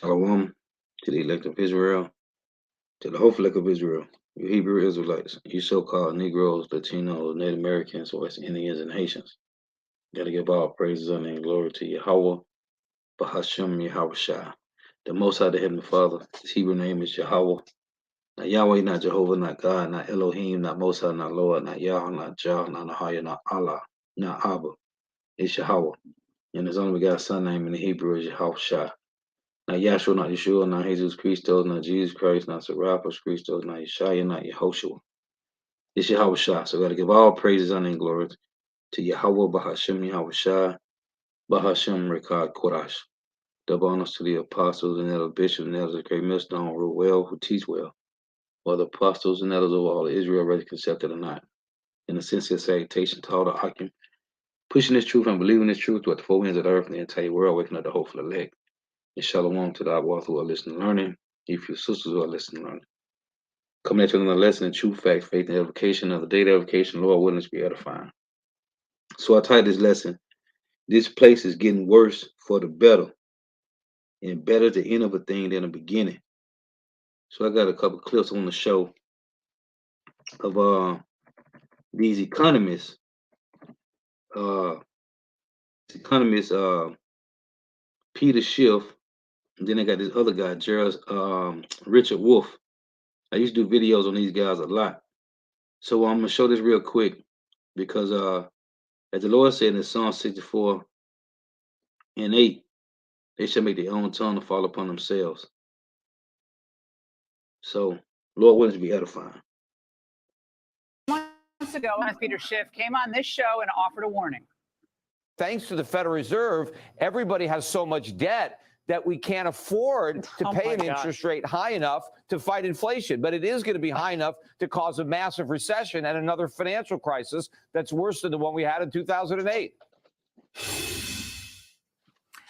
Shalom to the elect of Israel, to the whole elect of Israel, you Hebrew Israelites, you so-called Negroes, Latinos, Native Americans, West Indians, and Haitians. Gotta give all praises, honor, and glory to Yahweh, Bahashem Yahweh Shai. The Most High, the Heavenly Father, his Hebrew name is Yahweh. Not Yahweh, not Jehovah, not God, not Elohim, not Most High, not Lord, not Yah, not Jah, not Nahaya, not Allah, not Abba. It's Yahweh. And his only begotten Son name in the Hebrew is Yahweh Shai. Not Yahshua, not Yeshua, not Jesus Christos, not Jesus Christ, not Serapis Christos, not Yeshua, not Yehoshua. It's Yahweh Shai. So we got to give all praises, honor, and glory to Yahweh, Bahashem, Yahweh Shai, Bahashem, Rekad, Korash. Double honors to the apostles and elders, bishops and elders of great millstone, rule well, who teach well, while the apostles and elders of all Israel, whether concepted or not. In a sincere salutation to all the Akim, pushing this truth and believing this truth throughout the four winds of the earth and the entire world, waking up the hopeful elect. And shalom to the Abba who are listening and learning, if your sisters who are listening and learning. Coming at you another lesson in true fact, faith, and edification, of the day edification, Lord willing to be edifying. So I titled this lesson, This Place is Getting Worse for the Better, and better the end of a thing than the beginning. So I got a couple clips on the show of these economists. Economist Peter Schiff, and then I got this other guy, Richard Wolff. I used to do videos on these guys a lot. So I'm gonna show this real quick because as the Lord said in Psalm 64 and 8, they shall make their own tongue to fall upon themselves. So Lord willing to be edifying. Months ago, Peter Schiff came on this show and offered a warning. Thanks to the Federal Reserve, everybody has so much debt that we can't afford to pay an interest rate high enough to fight inflation. But it is going to be high enough to cause a massive recession and another financial crisis that's worse than the one we had in 2008.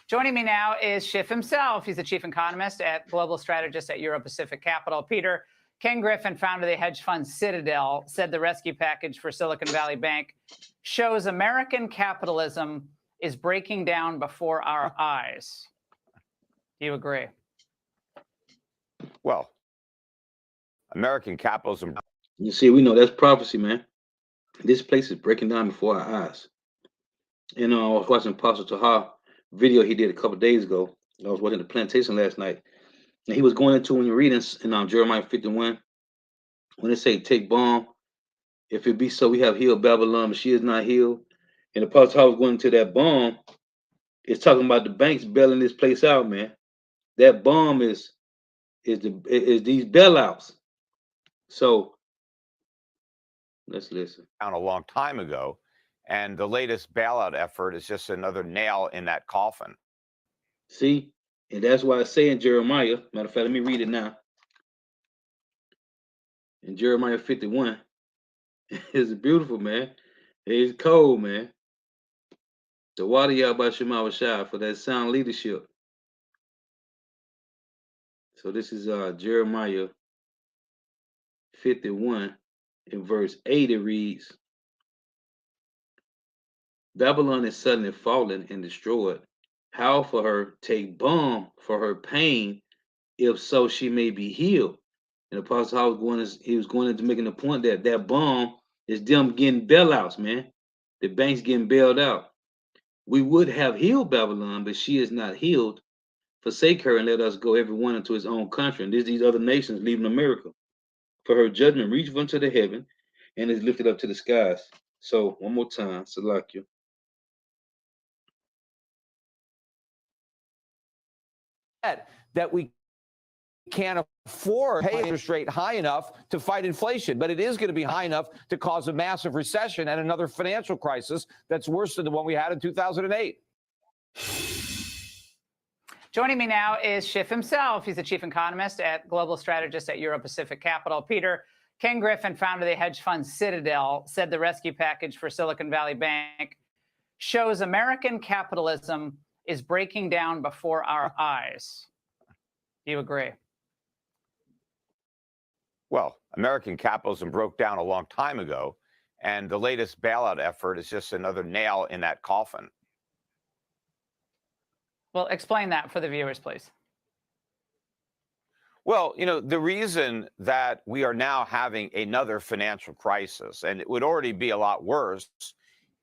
Joining me now is Schiff himself. He's the chief economist at global strategist at Euro Pacific Capital. Peter, Ken Griffin, founder of the hedge fund Citadel, said the rescue package for Silicon Valley Bank shows American capitalism is breaking down before our eyes. Do you agree? Well, American capitalism. You see, we know that's prophecy, man. This place is breaking down before our eyes. And I was watching Apostle Taha video he did a couple days ago. I was watching the plantation last night. And he was going into, when you're reading in Jeremiah 51, when it say take bomb, if it be so, we have healed Babylon, but she is not healed. And the Apostle Taha was going into that bomb. It's talking about the banks bailing this place out, man. That bomb is these bailouts. So let's listen. Down a long time ago, and the latest bailout effort is just another nail in that coffin. See, and that's why I say in Jeremiah, matter of fact, let me read it now. In Jeremiah 51, it's beautiful, man. It's cold, man. The water y'all by Shema Shai for that sound leadership. So this is Jeremiah 51 in verse 8. It reads, Babylon is suddenly fallen and destroyed. How for her take balm for her pain, if so she may be healed. And Apostle Paul was going into making the point that that balm is them getting bailouts, man. The banks getting bailed out. We would have healed Babylon, but she is not healed. Forsake her and let us go every one into his own country. And these other nations leaving America. For her judgment reacheth unto the heaven and is lifted up to the skies. So one more time, Salakia. That we can't afford pay interest rate high enough to fight inflation, but it is going to be high enough to cause a massive recession and another financial crisis that's worse than the one we had in 2008. Joining me now is Schiff himself. He's the chief economist at global strategist at Euro Pacific Capital. Peter, Ken Griffin, founder of the hedge fund Citadel, said the rescue package for Silicon Valley Bank shows American capitalism is breaking down before our eyes. Do you agree? Well, American capitalism broke down a long time ago, and the latest bailout effort is just another nail in that coffin. Well, explain that for the viewers, please. Well, the reason that we are now having another financial crisis, and it would already be a lot worse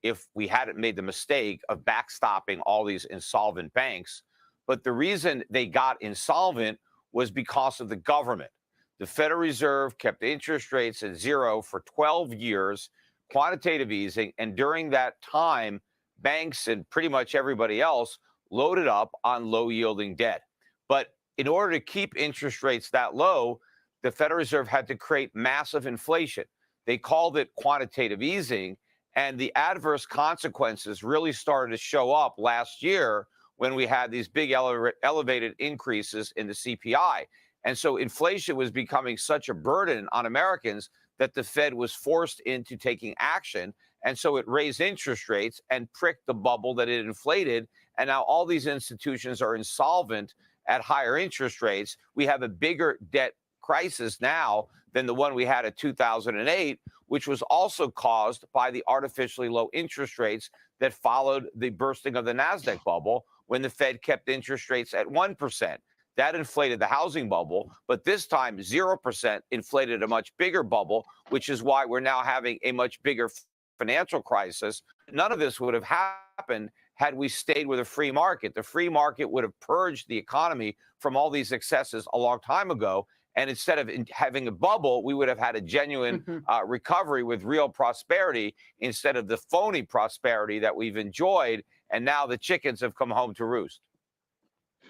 if we hadn't made the mistake of backstopping all these insolvent banks. But the reason they got insolvent was because of the government. The Federal Reserve kept interest rates at zero for 12 years, quantitative easing. And during that time, banks and pretty much everybody else loaded up on low yielding debt. But in order to keep interest rates that low, the Federal Reserve had to create massive inflation. They called it quantitative easing. And the adverse consequences really started to show up last year when we had these big elevated increases in the CPI. And so inflation was becoming such a burden on Americans that the Fed was forced into taking action. And so it raised interest rates and pricked the bubble that it inflated. And now all these institutions are insolvent at higher interest rates. We have a bigger debt crisis now than the one we had in 2008, which was also caused by the artificially low interest rates that followed the bursting of the NASDAQ bubble when the Fed kept interest rates at 1%. That inflated the housing bubble, but this time 0% inflated a much bigger bubble, which is why we're now having a much bigger financial crisis. None of this would have happened had we stayed with a free market. The free market would have purged the economy from all these excesses a long time ago. And instead of having a bubble, we would have had a genuine recovery with real prosperity instead of the phony prosperity that we've enjoyed. And now the chickens have come home to roost.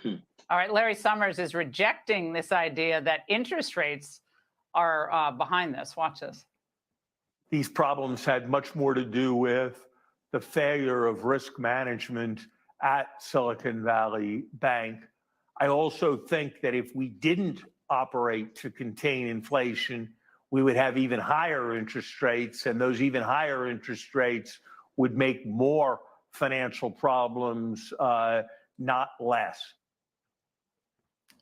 All right. Larry Summers is rejecting this idea that interest rates are behind this. Watch this. These problems had much more to do with the failure of risk management at Silicon Valley Bank. I also think that if we didn't operate to contain inflation, we would have even higher interest rates, and those even higher interest rates would make more financial problems, not less.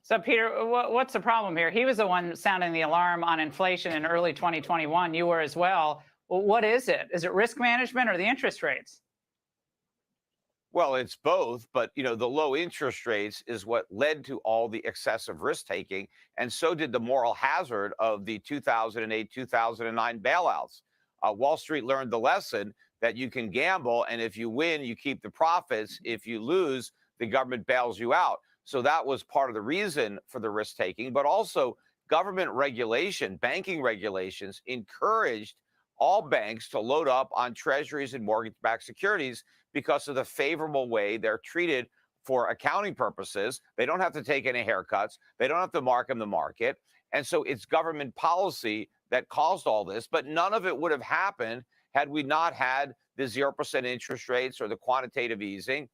So, Peter, what's the problem here? He was the one sounding the alarm on inflation in early 2021. You were as well. What is it? Is it risk management or the interest rates? Well, it's both, but the low interest rates is what led to all the excessive risk taking, and so did the moral hazard of the 2008-2009 bailouts. Wall Street learned the lesson that you can gamble, and if you win, you keep the profits. If you lose, the government bails you out. So that was part of the reason for the risk taking, but also government regulation, banking regulations encouraged all banks to load up on treasuries and mortgage-backed securities because of the favorable way they're treated for accounting purposes. They don't have to take any haircuts. They don't have to mark them the market. And so it's government policy that caused all this, but none of it would have happened had we not had the 0% interest rates or the quantitative easing.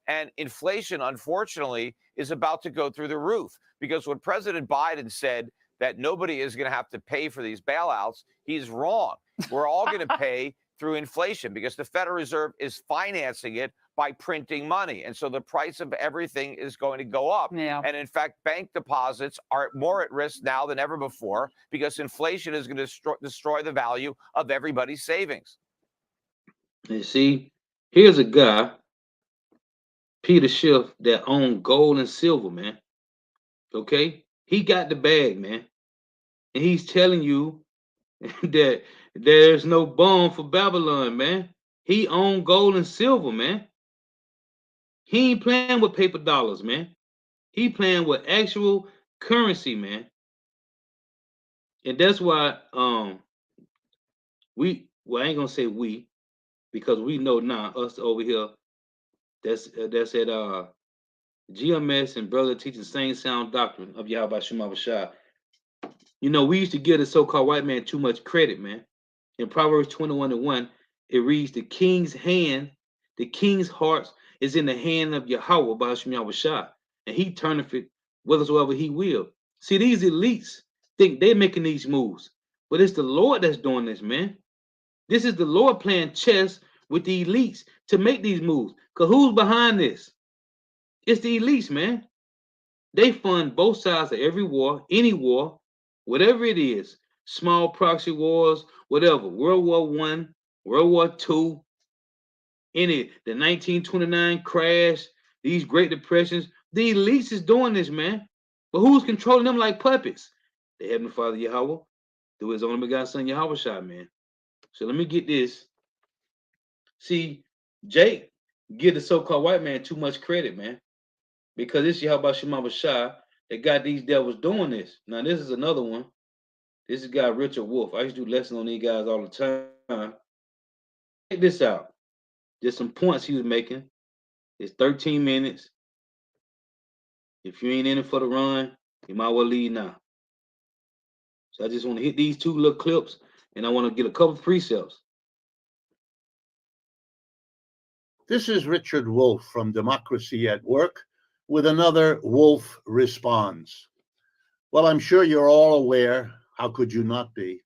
And inflation, unfortunately, is about to go through the roof because when President Biden said that nobody is going to have to pay for these bailouts, he's wrong. We're all going to pay through inflation because the Federal Reserve is financing it by printing money. And so the price of everything is going to go up. Yeah. And in fact, bank deposits are more at risk now than ever before because inflation is going to destroy the value of everybody's savings. You see, here's a guy, Peter Schiff, that owned gold and silver, man. Okay? He got the bag, man. And he's telling you that there's no bomb for Babylon, man. He owned gold and silver, man. He ain't playing with paper dollars, man. He playing with actual currency, man. And that's why I ain't gonna say we, because we know now, us over here, that's at GMS and Brother teaching the same sound doctrine of Yahweh Shema Shah. We used to give the so-called white man too much credit, man. In Proverbs 21:1, it reads, the king's hand, the king's heart is in the hand of Yahweh by Shema Shah, and he turneth it whithersoever he will. See, these elites think they're making these moves, but it's the Lord that's doing this, man. This is the Lord playing chess with the elites to make these moves. Because who's behind this? It's the elites, man. They fund both sides of every war, any war, whatever it is, small proxy wars, whatever, World War I, World War II, the 1929 crash, these Great Depressions. The elites is doing this, man. But who's controlling them like puppets? The Heavenly Father Yahweh, through his only begotten son Yahweh Shai, man. So let me get this. See, Jake give the so-called white man too much credit, man. Because it's Yahweh Shema Shai that got these devils doing this. Now, this is another one. This is guy Richard Wolf. I used to do lessons on these guys all the time. Check this out. Just some points he was making. It's 13 minutes. If you ain't in it for the run, you might well leave now. So I just want to hit these two little clips, and I want to get a couple precepts. This is Richard Wolf from Democracy at Work with another Wolf Responds. Well, I'm sure you're all aware, how could you not be,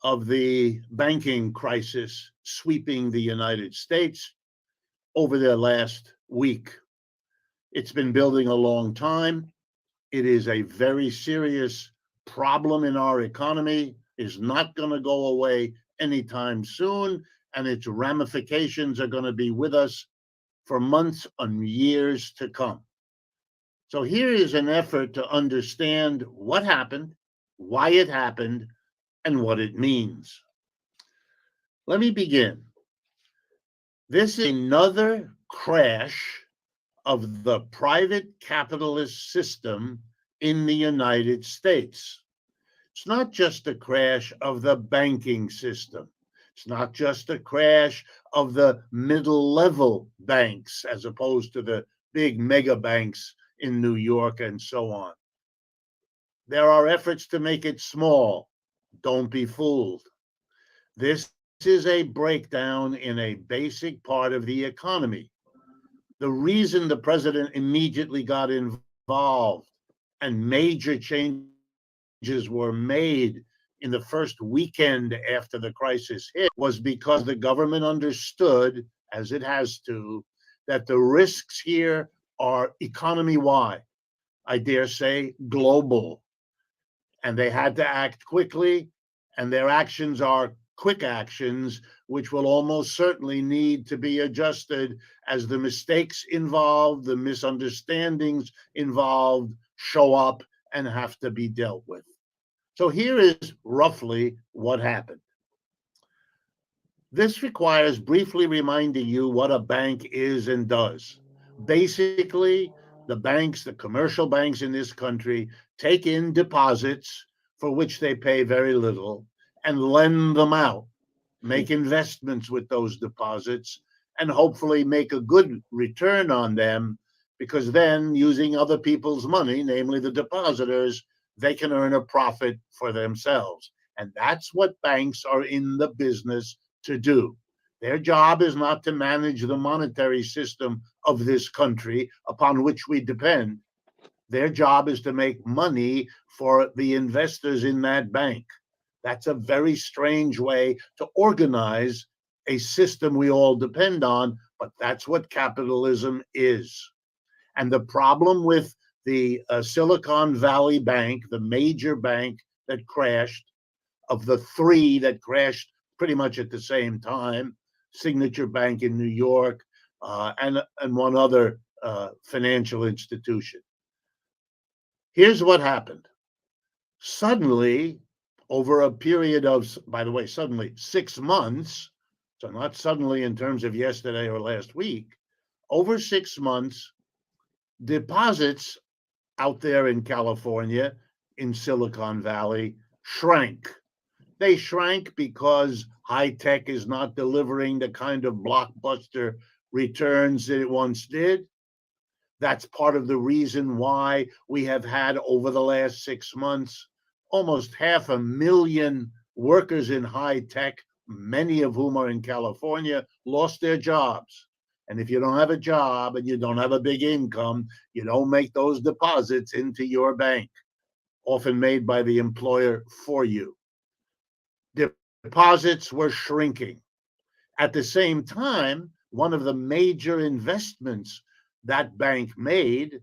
of the banking crisis sweeping the United States over the last week. It's been building a long time. It is a very serious problem in our economy. It's not going to go away anytime soon, and its ramifications are going to be with us for months and years to come. So here is an effort to understand what happened, why it happened, and what it means. Let me begin. This is another crash of the private capitalist system in the United States. It's not just a crash of the banking system. It's not just a crash of the middle-level banks as opposed to the big mega banks in New York and so on. There are efforts to make it small. Don't be fooled. This is a breakdown in a basic part of the economy. The reason the president immediately got involved and major changes were made in the first weekend after the crisis hit was because the government understood, as it has to, that the risks here are economy-wide, I dare say global. And they had to act quickly, and their actions are quick actions, which will almost certainly need to be adjusted as the mistakes involved, the misunderstandings involved show up and have to be dealt with. So here is roughly what happened. This requires briefly reminding you what a bank is and does. Basically, the banks, the commercial banks in this country, take in deposits for which they pay very little and lend them out, make investments with those deposits, and hopefully make a good return on them, because then using other people's money, namely the depositors, they can earn a profit for themselves. And that's what banks are in the business to do. Their job is not to manage the monetary system of this country upon which we depend. Their job is to make money for the investors in that bank. That's a very strange way to organize a system we all depend on, but that's what capitalism is. And the problem with the Silicon Valley Bank, the major bank that crashed, of the three that crashed pretty much at the same time, Signature Bank in New York, and one other financial institution. Here's what happened. Suddenly, over a period of, by the way, suddenly 6 months, so not suddenly in terms of yesterday or last week, over 6 months, deposits out there in California, in Silicon Valley, shrank. They shrank because high tech is not delivering the kind of blockbuster returns that it once did. That's part of the reason why we have had, over the last 6 months, almost 500,000 workers in high tech, many of whom are in California, lost their jobs. And if you don't have a job and you don't have a big income, you don't make those deposits into your bank, often made by the employer for you. Deposits were shrinking. At the same time, one of the major investments that bank made,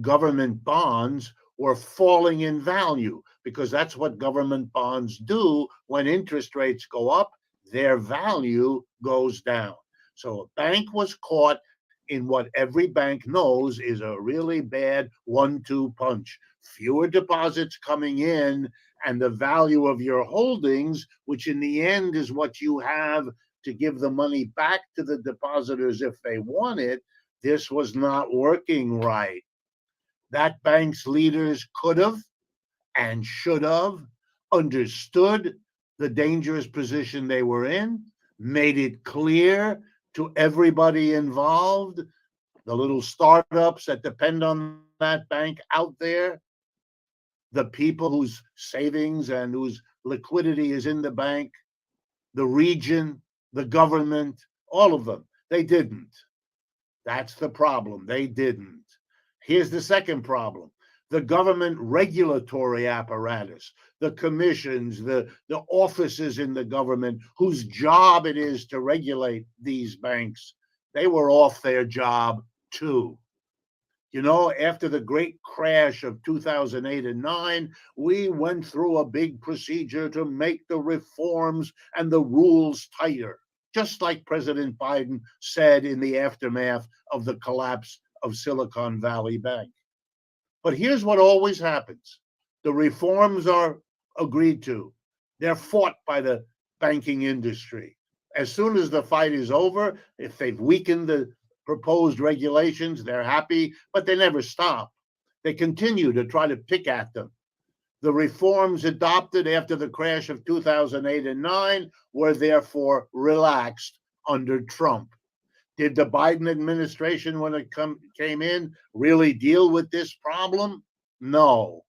government bonds, were falling in value, because that's what government bonds do. When interest rates go up, their value goes down. So a bank was caught in what every bank knows is a really bad 1-2 punch. Fewer deposits coming in, and the value of your holdings, which in the end is what you have to give the money back to the depositors if they want it. This was not working right. That bank's leaders could have and should have understood the dangerous position they were in, made it clear to everybody involved, the little startups that depend on that bank out there, the people whose savings and whose liquidity is in the bank, the region, the government, all of them. They didn't. That's the problem. They didn't. Here's the second problem. The government regulatory apparatus, the commissions, the offices in the government whose job it is to regulate these banks, they were off their job too. You know, after the great crash of 2008 and 9, we went through a big procedure to make the reforms and the rules tighter, just like President Biden said in the aftermath of the collapse of Silicon Valley Bank. But here's what always happens. The reforms are agreed to. They're fought by the banking industry. As soon as the fight is over, if they've weakened the proposed regulations, they're happy, but they never stop. They continue to try to pick at them. The reforms adopted after the crash of 2008 and 9 were therefore relaxed under Trump. Did the Biden administration, when it came in, really deal with this problem? No.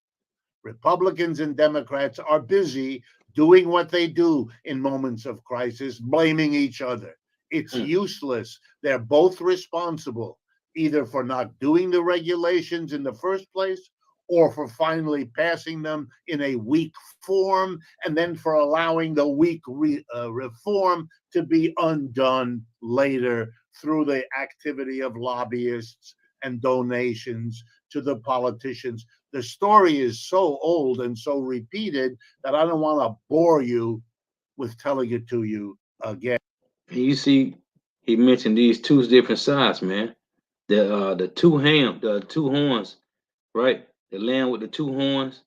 Republicans and Democrats are busy doing what they do in moments of crisis, blaming each other. It's useless. They're both responsible, either for not doing the regulations in the first place, or for finally passing them in a weak form, and then for allowing the weak reform to be undone later through the activity of lobbyists and donations to the politicians. The story is so old and so repeated that I don't want to bore you with telling it to you again. And you see, he mentioned these two different sides, man. The two horns, right? The land with the two horns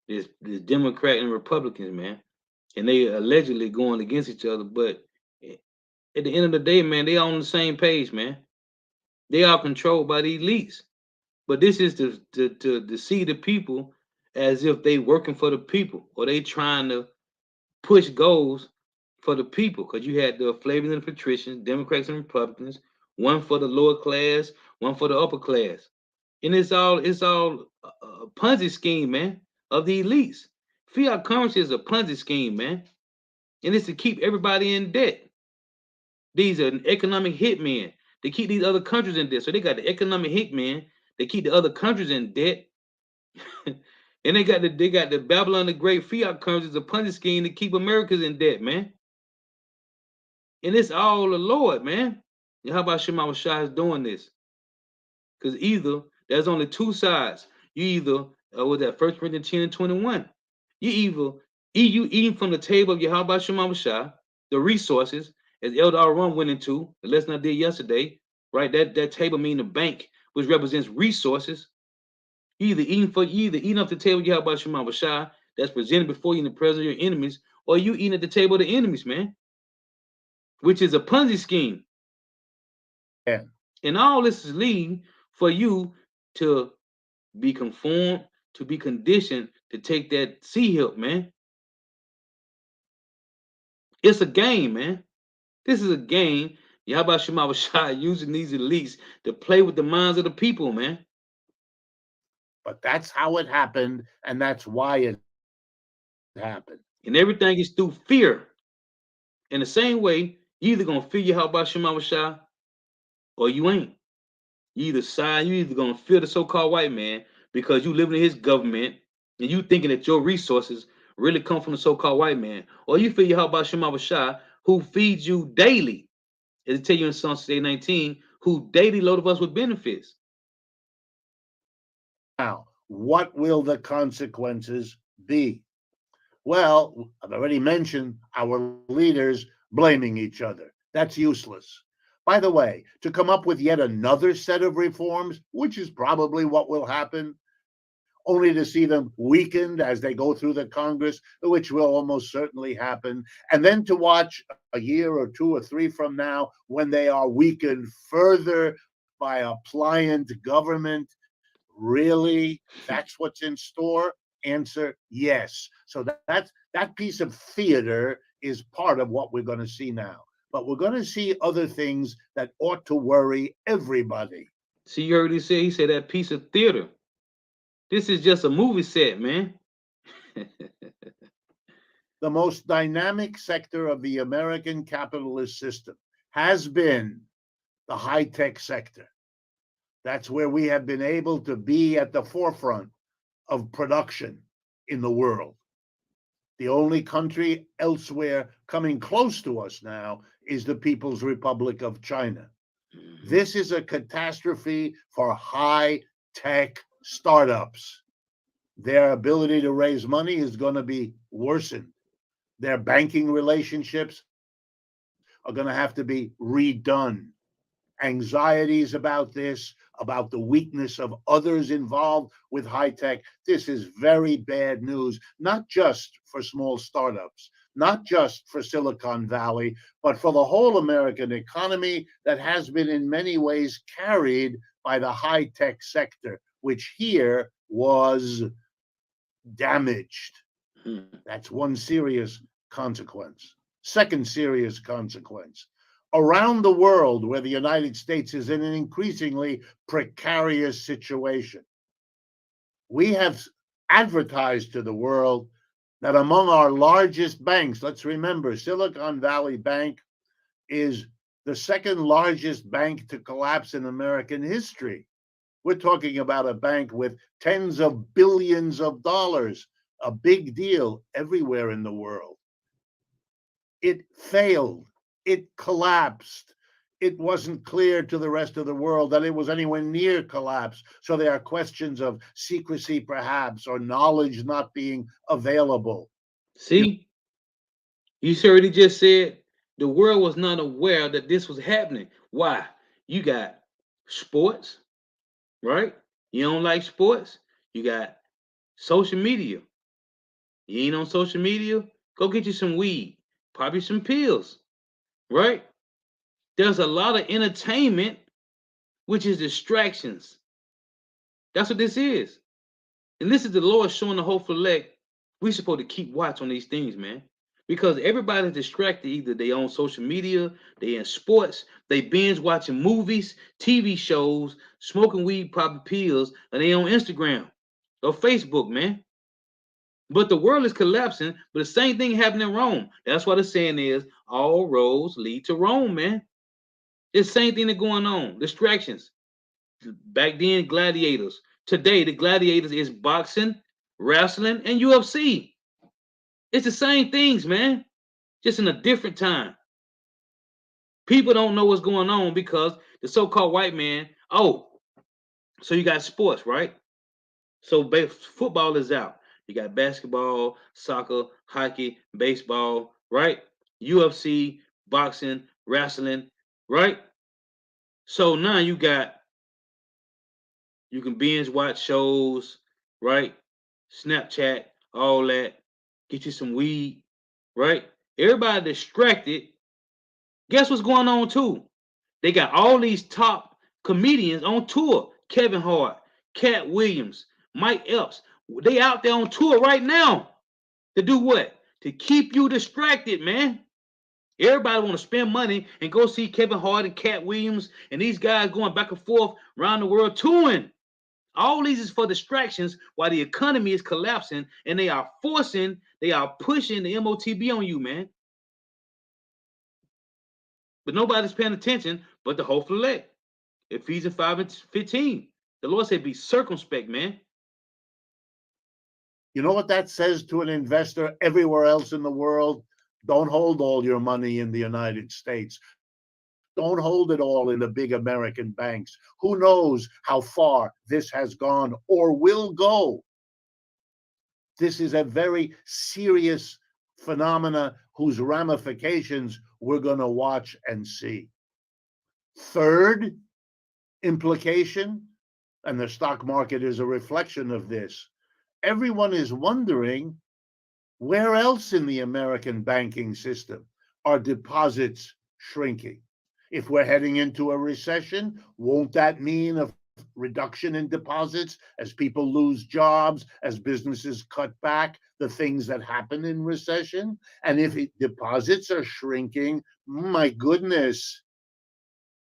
is the Democrat and Republicans, man. And they allegedly going against each other, but at the end of the day, man, they all on the same page, man. They are controlled by the elites. But this is to see the people as if they working for the people, or they trying to push goals for the people. Because you had the Flavians and the Patricians, Democrats and Republicans, one for the lower class, one for the upper class. And it's all a Ponzi scheme, man, of the elites. Fiat currency is a Ponzi scheme, man. And it's to keep everybody in debt. These are economic hitmen. They keep these other countries in debt. So they got the economic hitmen. They keep the other countries in debt. And they got the Babylon the Great fiat currency is a Ponzi scheme to keep Americans in debt, man. And it's all the Lord, man. And how about Shema Shah is doing this? Because either there's only two sides. You either with that 1 Corinthians 10 and 21. You eating from the table of Yahweh Shema Shah, the resources, as Elder Aaron went into, the lesson I did yesterday, right? That table means the bank, which represents resources. You either eating off the table of Yahweh Shema Shah, that's presented before you in the presence of your enemies, or you eating at the table of the enemies, man, which is a Ponzi scheme. Yeah. And all this is leading for you to be conformed, to be conditioned to take that sea help, man. It's a game, man. This is a game. Yahweh Shema Shah using these elites to play with the minds of the people, man. But that's how it happened, and that's why it happened. And everything is through fear. In the same way, you either gonna fear Yahweh Shema Shah or you ain't. You either gonna fear the so-called white man because you living in his government and you thinking that your resources really come from the so-called white man, or you fear Yahweh Shema Shah who feeds you daily. As it tell you in Psalms 19, who daily loaded us with benefits. Now, what will the consequences be? Well, I've already mentioned our leaders blaming each other. That's useless. By the way, to come up with yet another set of reforms, which is probably what will happen, only to see them weakened as they go through the Congress, which will almost certainly happen, and then to watch a year or two or three from now when they are weakened further by a pliant government. Really? That's what's in store? Answer, yes. So that piece of theater is part of what we're going to see now. But we're going to see other things that ought to worry everybody. See, you heard he said that piece of theater. This is just a movie set, man. The most dynamic sector of the American capitalist system has been the high-tech sector. That's where we have been able to be at the forefront of production in the world. The only country elsewhere coming close to us now is the People's Republic of China. This is a catastrophe for high-tech startups. Their ability to raise money is going to be worsened. Their banking relationships are going to have to be redone. Anxieties about this, about the weakness of others involved with high tech. This is very bad news, not just for small startups, not just for Silicon Valley, but for the whole American economy that has been in many ways carried by the high tech sector, which here was damaged. That's one serious consequence. Second serious consequence. Around the world, where the United States is in an increasingly precarious situation, we have advertised to the world that among our largest banks, let's remember, Silicon Valley Bank is the second largest bank to collapse in American history. We're talking about a bank with tens of billions of dollars, a big deal everywhere in the world. It failed. It collapsed. It wasn't clear to the rest of the world that it was anywhere near collapse. So there are questions of secrecy, perhaps, or knowledge not being available. See, you already just said the world was not aware that this was happening. Why? You got sports, right? You don't like sports? You got social media. You ain't on social media? Go get you some weed, pop you some pills, right? There's a lot of entertainment, which is distractions. That's what this is. And this is the Lord showing the hopeful elect. We're supposed to keep watch on these things, man. Because everybody's distracted. Either they on social media, they in sports, they binge watching movies, TV shows, smoking weed, popping pills, and they on Instagram or Facebook, man. But the world is collapsing, but the same thing happened in Rome. That's why the saying is all roads lead to Rome, man. It's the same thing that's going on. Distractions. Back then, gladiators. Today, the gladiators is boxing, wrestling, and UFC. It's the same things, man. Just in a different time. People don't know what's going on because the so-called white man, oh, so you got sports, right? So football is out. You got basketball, soccer, hockey, baseball, right? UFC, boxing, wrestling, right? So now you can binge watch shows, right? Snapchat, all that. Get you some weed, right? Everybody distracted. Guess what's going on too? They got all these top comedians on tour. Kevin Hart, Cat Williams, Mike Epps. They out there on tour right now. To do what? To keep you distracted, man. Everybody want to spend money and go see Kevin Hart and Cat Williams and these guys going back and forth around the world touring. All these is for distractions while the economy is collapsing and they are pushing the MOTB on you, man. But nobody's paying attention but the hopeful elect. Ephesians 5:15. The Lord said, be circumspect, man. You know what that says to an investor everywhere else in the world? Don't hold all your money in the United States. Don't hold it all in the big American banks. Who knows how far this has gone or will go? This is a very serious phenomena whose ramifications we're going to watch and see. Third implication, and the stock market is a reflection of this, everyone is wondering, where else in the American banking system are deposits shrinking? If we're heading into a recession, won't that mean a reduction in deposits as people lose jobs, as businesses cut back, the things that happen in recession? And if deposits are shrinking, my goodness,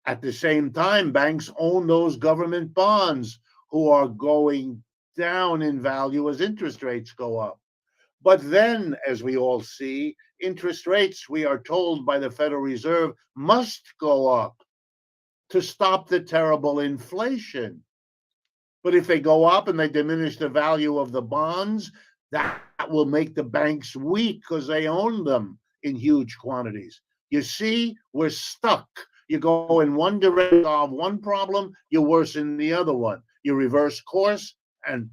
at the same time, banks own those government bonds who are going down in value as interest rates go up. But then, as we all see, interest rates, we are told by the Federal Reserve, must go up to stop the terrible inflation. But if they go up and they diminish the value of the bonds, that will make the banks weak because they own them in huge quantities. You see, we're stuck. You go in one direction, solve one problem, you worsen the other one. You reverse course, and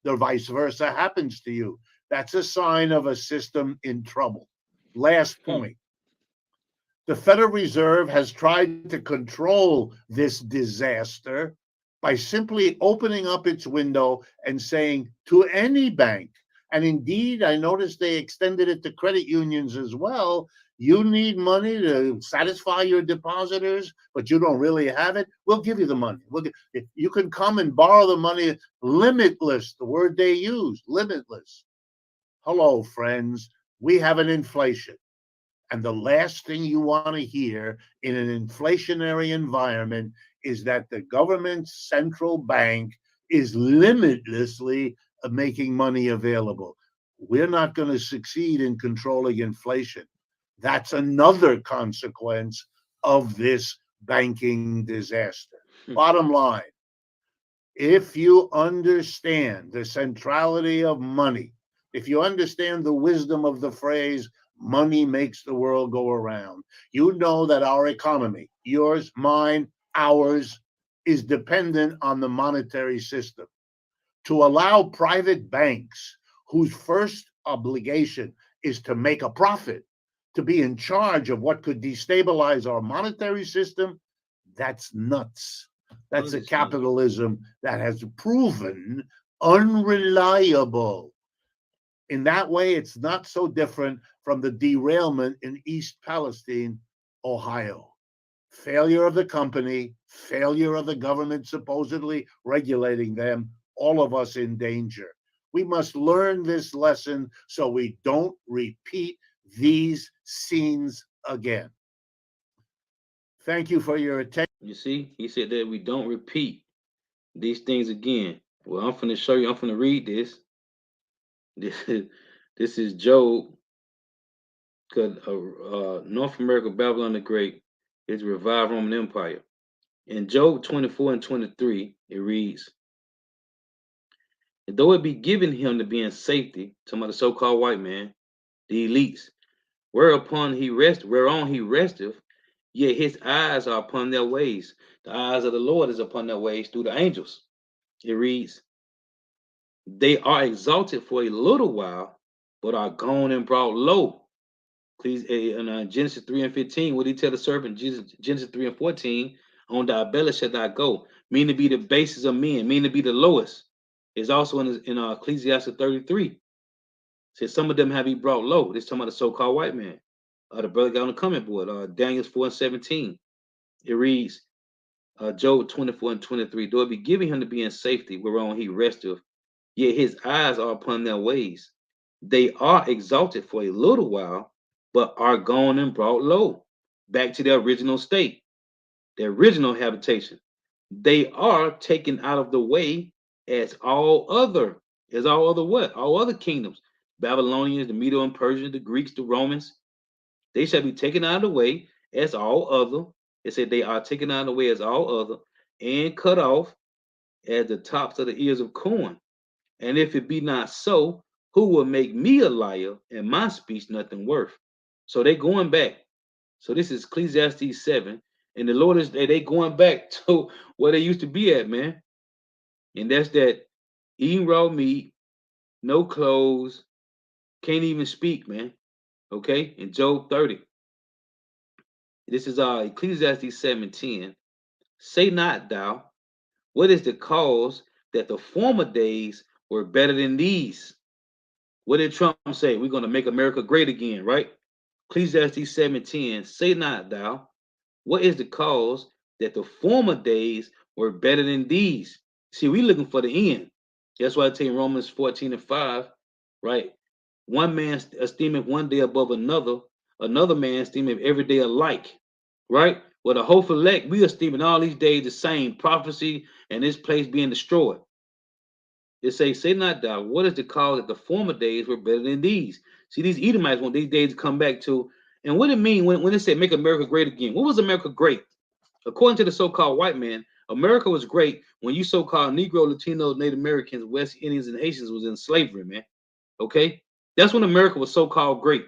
the vice versa happens to you. That's a sign of a system in trouble. Last point. The Federal Reserve has tried to control this disaster by simply opening up its window and saying to any bank, and indeed, I noticed they extended it to credit unions as well. You need money to satisfy your depositors, but you don't really have it. We'll give you the money. You can come and borrow the money, limitless, the word they use, limitless. Hello, friends. We have an inflation. And the last thing you want to hear in an inflationary environment is that the government's central bank is limitlessly making money available. We're not going to succeed in controlling inflation. That's another consequence of this banking disaster. Bottom line, if you understand the centrality of money, if you understand the wisdom of the phrase, money makes the world go around, you know that our economy, yours, mine, ours, is dependent on the monetary system. To allow private banks, whose first obligation is to make a profit, to be in charge of what could destabilize our monetary system, that's nuts. That's a capitalism that has proven unreliable. In that way, it's not so different from the derailment in East Palestine, Ohio. Failure of the company, failure of the government supposedly regulating them, all of us in danger. We must learn this lesson so we don't repeat these scenes again. Thank you for your attention. You see, he said that we don't repeat these things again. Well, I'm going to show you, I'm going to read this. This is Job, because North America, Babylon the Great, is the revived Roman Empire. In Job 24 and 23, it reads, "And though it be given him to be in safety," talking about the so-called white man, the elites, whereon he resteth, yet his eyes are upon their ways. The eyes of the Lord is upon their ways through the angels. It reads, "They are exalted for a little while, but are gone and brought low." Please, in Genesis 3 and 15, what did he tell the serpent? Genesis 3 and 14, "On thy belly shall thou go," meaning to be the basis of men, meaning to be the lowest. Is also in Ecclesiastes 33. Says some of them have he brought low. This talking about the so-called white man. The brother got on the comment board, Daniel 4 and 17. It reads, Job 24 and 23, "Though it be given him to be in safety, whereon he resteth, yet his eyes are upon their ways. They are exalted for a little while, but are gone and brought low," back to their original state, their original habitation. "They are taken out of the way as all other what? All other kingdoms. Babylonians, the Medo and Persians, the Greeks, the Romans. They shall be taken out of the way as all other." It said they are taken out of the way as all other, and cut off as the tops of the ears of corn. And if it be not so, who will make me a liar and my speech nothing worth? So they going back. So this is Ecclesiastes 7. And the Lord is they going back to where they used to be at, man. And that's that eating raw meat, no clothes, can't even speak, man. Okay? In Job 30. This is Ecclesiastes 7:10. Say not thou, what is the cause that the former days were better than these? What did Trump say? We're going to make America great again, right? Ecclesiastes 7:10. Say not thou, what is the cause that the former days were better than these? See, we looking for the end. That's why I tell you Romans 14:5, right? One man esteemeth one day above another, another man esteemeth every day alike, right? Well, the hopeful elect, we esteeming all these days the same prophecy and this place being destroyed. It say not thou, what is the cause that the former days were better than these? See, these Edomites want these days to come back to, and what it mean when it said make America great again? What was America great? According to the so-called white man, America was great when you so-called Negro, Latinos, Native Americans, West Indians, and Haitians was in slavery, man. Okay? That's when America was so-called great.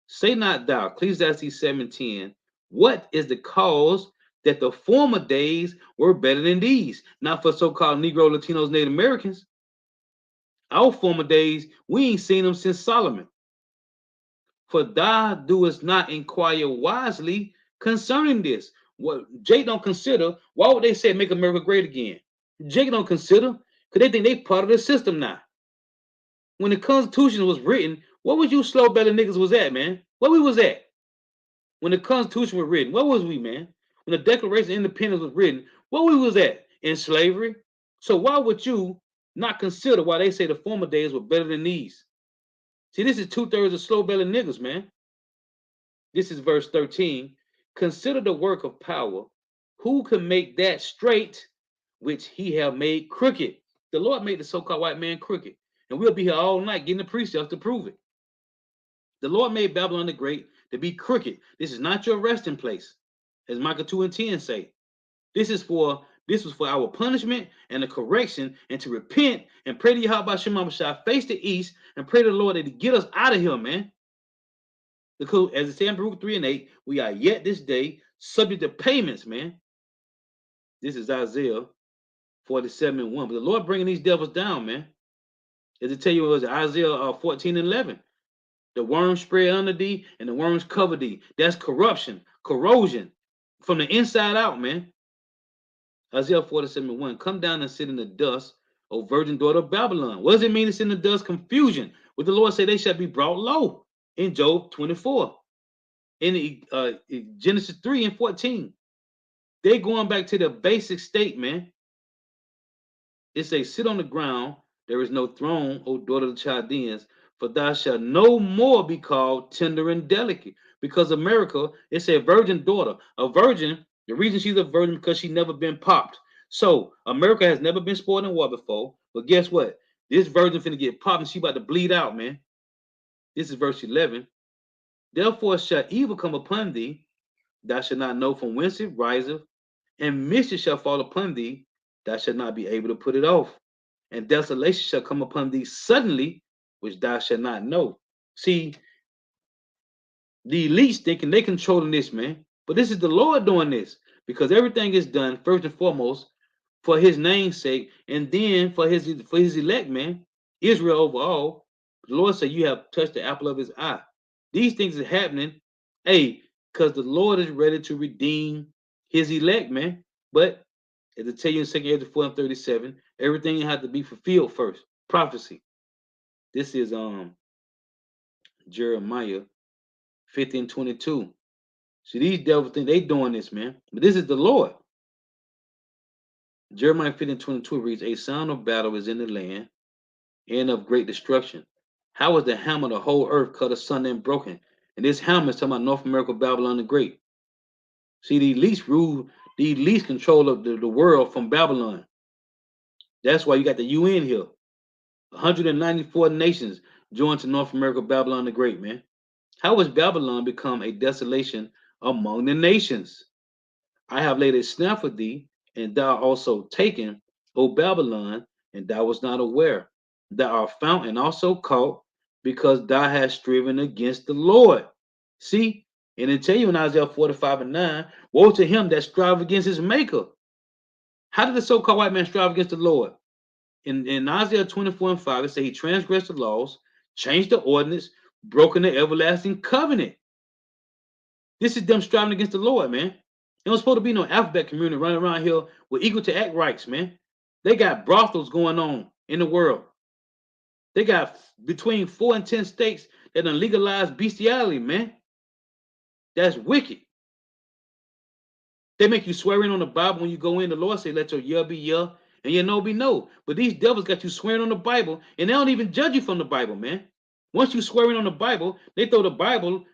Say not thou, Ecclesiastes 7:10, what is the cause that the former days were better than these? Not for so-called Negro, Latinos, Native Americans. Our former days, we ain't seen them since Solomon. For thou doest not inquire wisely concerning this. What Jake don't consider, why would they say make America great again? Jake don't consider, because they think they part of the system now. When the Constitution was written, what was you slow belly niggas was at, man? Where we was at? When the Constitution was written, what was we, man? When the Declaration of Independence was written, what we was at? In slavery? So why would you not consider why they say the former days were better than these? See, this is 2/3 of slow belly niggas, man. This is verse 13. Consider the work of power. Who can make that straight which he have made crooked? The Lord made the so-called white man crooked. And we'll be here all night getting the precepts to prove it. The Lord made Babylon the Great to be crooked. This is not your resting place, as Micah 2:10 say. This was for our punishment and the correction, and to repent and pray to Yahweh Shema Shah, face the east, and pray to the Lord that He get us out of here, man. Because as it says in Baruch 3:8, we are yet this day subject to payments, man. This is Isaiah 47:1. But the Lord bringing these devils down, man. As it tell you, it was Isaiah 14:11. The worms spread under thee, and the worms cover thee. That's corruption, corrosion from the inside out, man. Isaiah 47:1. Come down and sit in the dust, O virgin daughter of Babylon. What does it mean to sit in the dust? Confusion. What the Lord say they shall be brought low in Job 24. In Genesis 3:14. They're going back to the basic state, man. It says, sit on the ground. There is no throne, O daughter of the Chaldeans, for thou shalt no more be called tender and delicate. Because America, it's a virgin daughter. A virgin, the reason she's a virgin because she never been popped. So America has never been spoiled in war before. But guess what? This virgin finna get popped and she about to bleed out, man. This is verse 11. Therefore shall evil come upon thee, thou shalt not know from whence it riseth, and mischief shall fall upon thee, thou shalt not be able to put it off. And desolation shall come upon thee suddenly, which thou shalt not know. See, the elites thinking they controlling this, man. But this is the Lord doing this, because everything is done first and foremost for His name's sake, and then for his elect, man. Israel overall. The Lord said, you have touched the apple of His eye. These things are happening, hey, because the Lord is ready to redeem His elect, man. But as I tell you in 2 Ezra 4:37, everything had to be fulfilled first. Prophecy. This is Jeremiah 15:22. See, these devils think they doing this, man. But this is the Lord. Jeremiah 15:22 reads, a sound of battle is in the land, and of great destruction. How is the hammer of the whole earth cut asunder and broken? And this hammer is talking about North America, Babylon the Great. See, the least control of the world from Babylon. That's why you got the UN here. 194 nations joined to North America, Babylon the Great, man. How has Babylon become a desolation among the nations? I have laid a snare for thee, and thou also taken, O Babylon, and thou was not aware. Thou art found and also caught, because thou hast striven against the Lord. See, and it tell you in Isaiah 45:9, woe to him that strive against his maker. How did the so-called white man strive against the Lord? In Isaiah 24:5, it says he transgressed the laws, changed the ordinance, broken the everlasting covenant. This is them striving against the Lord, man. There don't supposed to be no alphabet community running around here with equal to act rights, man. They got brothels going on in the world. They got between 4 and 10 states that done legalized bestiality, man. That's wicked. They make you swear in on the Bible when you go in. The Lord say, let your yeah be yeah and your no be no. But these devils got you swearing on the Bible, and they don't even judge you from the Bible, man. Once you swear in on the Bible, they throw the Bible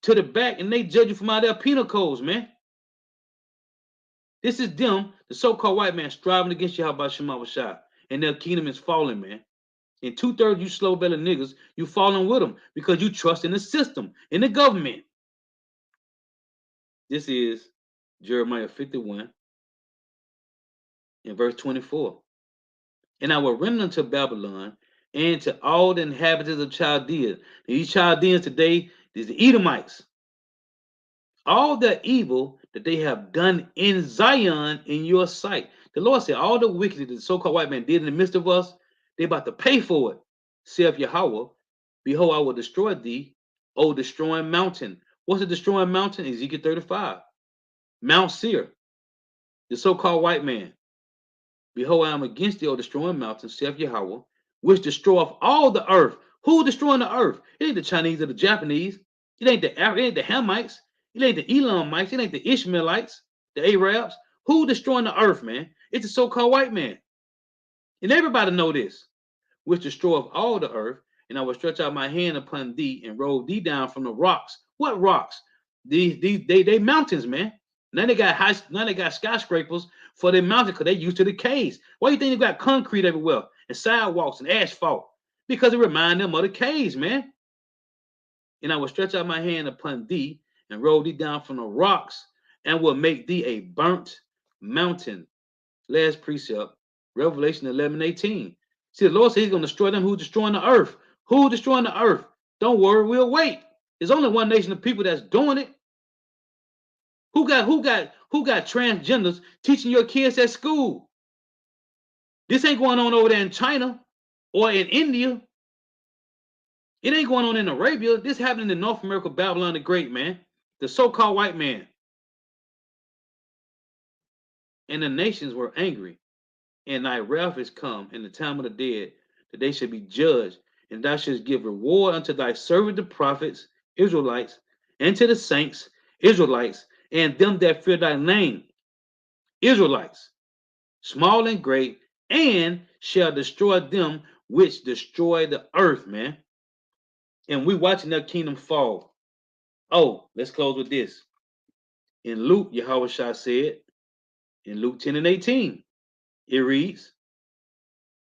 to the back and they judge you from out their penal codes, man. This is them, the so-called white man, striving against Yahweh Shema Shah, and their kingdom is falling, man. And 2/3 you slow-bellied niggas, you falling with them because you trust in the system, in the government. This is Jeremiah 51 and verse 24. And I will render unto Babylon and to all the inhabitants of Chaldea. These Chaldeans today, these the Edomites. All the evil that they have done in Zion in your sight. The Lord said, all the wickedness that the so-called white man did in the midst of us, they about to pay for it. Saith Yahweh, behold, I will destroy thee, O destroying mountain. What's a destroying mountain? Ezekiel 35. Mount Seir, the so-called white man. Behold, I am against thee, O destroying mountain, saith Yahweh, which destroyeth all the earth. Who destroying the earth? It ain't the Chinese or the Japanese. It ain't the Hamites. It ain't the Elamites. It ain't the Ishmaelites, the Arabs. Who destroying the earth, man? It's the so-called white man. And everybody know this. Which destroyeth all the earth, and I will stretch out my hand upon thee and roll thee down from the rocks. What rocks? They mountains, man. Now they got skyscrapers for their mountains because they used to the caves. Why do you think they got concrete everywhere and sidewalks and asphalt? Because it reminds them of the caves, man. And I will stretch out my hand upon thee and roll thee down from the rocks and will make thee a burnt mountain. Last precept, Revelation 11:18. See, the Lord said he's going to destroy them who destroying the earth. Who destroying the earth? Don't worry, we'll wait. There's only one nation of people that's doing it. Who got transgenders teaching your kids at school? This ain't going on over there in China or in India. It ain't going on in Arabia. This happening in North America, Babylon the Great, man. The so-called white man. And the nations were angry. And thy wrath is come in the time of the dead, that they should be judged, and thou shouldst give reward unto thy servant the prophets, Israelites, and to the saints, Israelites, and them that fear thy name, Israelites, small and great, and shall destroy them which destroy the earth, man. And we watching their kingdom fall. Oh, let's close with this. In Luke, Yahweh Shah said, in Luke 10:18, it reads,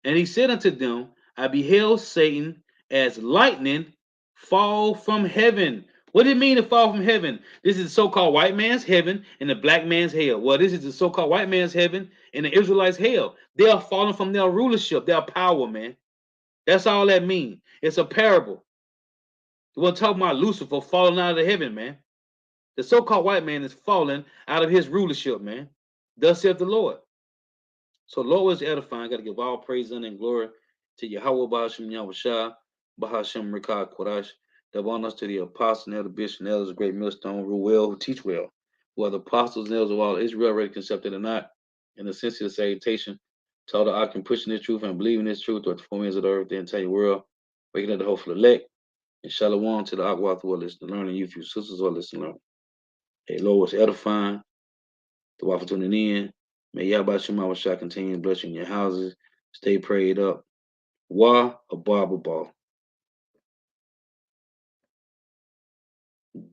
and he said unto them, I beheld Satan as lightning fall from heaven. What did it mean to fall from heaven? This is the so-called white man's heaven and the black man's hell. Well, this is the so-called white man's heaven and the Israelites' hell. They are falling from their rulership, their power, man. That's all that means. It's a parable. We're talking about Lucifer falling out of the heaven, man. The so-called white man is falling out of his rulership, man. Thus saith the Lord. So Lord is edifying. Got to give all praise and glory to Yahweh Bahashim Yahushua, Bahashim Rikah Kodash. That honors to the apostles and elder bishops and elders of great millstone, rule well, who teach well, who are the apostles and elders of all Israel, already concepted or not, in the sense of the salutation, to all the I can pushing this truth and believing this truth throughout the 4 ends of the earth, the entire world, waking up the hopeful elect, and shalom to the Akwath who are listening, learning, you few sisters who are listening, learning. Hey, Lord was edifying, the waffle tuning in. May Yahweh Shema Shah continue to bless you in your houses. Stay prayed up. Wa Abba.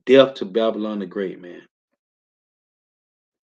Death to Babylon the Great, man.